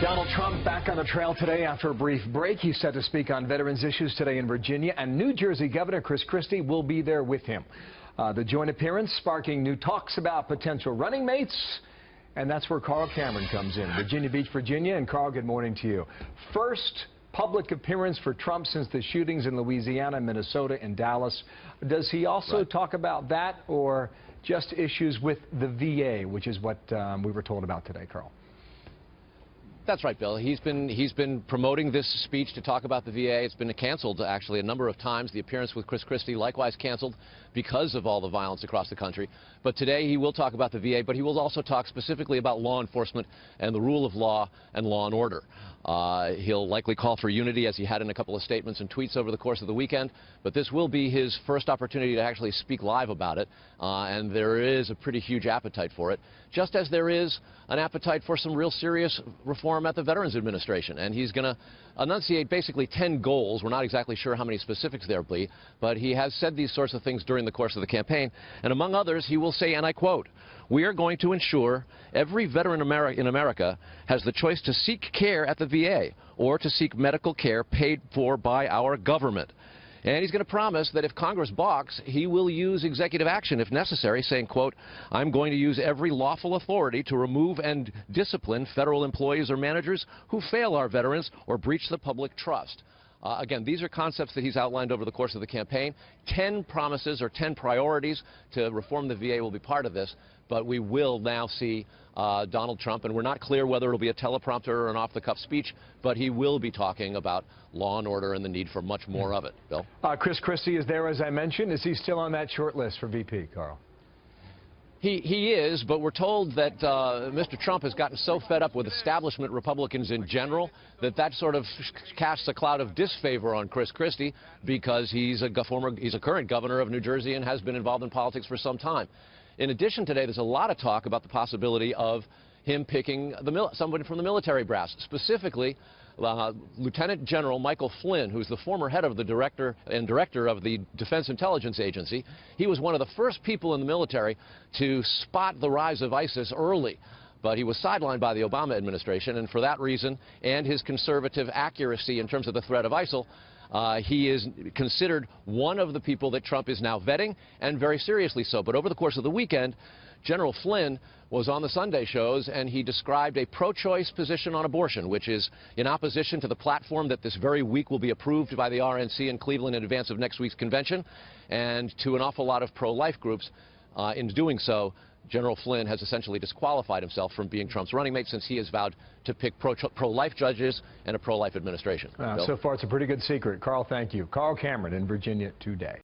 Donald Trump back on the trail today after a brief break. He's set to speak on veterans issues today in Virginia, and New Jersey Governor Chris Christie will be there with him. The joint appearance sparking new talks about potential running mates, and that's where Carl Cameron comes in. Virginia Beach, Virginia. And Carl, good morning to you. First public appearance for Trump since the shootings in Louisiana, Minnesota, and Dallas. Does he also talk about that, or just issues with the VA, which is what we were told about today, Carl? That's right, Bill. He's been promoting this speech to talk about the VA. It's been canceled, actually, a number of times. The appearance with Chris Christie likewise canceled because of all the violence across the country. But today he will talk about the VA, but he will also talk specifically about law enforcement and the rule of law and law and order. He'll likely call for unity, as he had in a couple of statements and tweets over the course of the weekend, but this will be his first opportunity to actually speak live about it, and there is a pretty huge appetite for it, just as there is an appetite for some real serious reform at the Veterans Administration. And he's going to enunciate basically 10 goals. We're not exactly sure how many specifics there'll be, but he has said these sorts of things during the course of the campaign, and among others, he will say, and I quote, "We are going to ensure every veteran in America has the choice to seek care at the VA or to seek medical care paid for by our government." And he's going to promise that if Congress balks, he will use executive action if necessary, saying, quote, "I'm going to use every lawful authority to remove and discipline federal employees or managers who fail our veterans or breach the public trust." Again, these are concepts that he's outlined over the course of the campaign. 10 promises or 10 priorities to reform the VA will be part of this, but we will now see Donald Trump, and we're not clear whether it'll be a teleprompter or an off-the-cuff speech, but he will be talking about law and order and the need for much more of it. Bill? Chris Christie is there, as I mentioned. Is he still on that short list for VP, Carl? He is, but we're told that Mr. Trump has gotten so fed up with establishment Republicans in general that sort of casts a cloud of disfavor on Chris Christie, because he's a current governor of New Jersey and has been involved in politics for some time. In addition, today there's a lot of talk about the possibility of him picking somebody from the military brass, specifically Lieutenant General Michael Flynn, who's the former head of the director of the Defense Intelligence Agency. He was one of the first people in the military to spot the rise of ISIS early, but he was sidelined by the Obama administration, and for that reason and his conservative accuracy in terms of the threat of ISIL, he is considered one of the people that Trump is now vetting, and very seriously so. But over the course of the weekend, General Flynn was on the Sunday shows, and he described a pro-choice position on abortion, which is in opposition to the platform that this very week will be approved by the RNC in Cleveland in advance of next week's convention, and to an awful lot of pro-life groups. In doing so, General Flynn has essentially disqualified himself from being Trump's running mate, since he has vowed to pick pro-life judges and a pro-life administration. So far, it's a pretty good secret. Carl, thank you. Carl Cameron in Virginia today.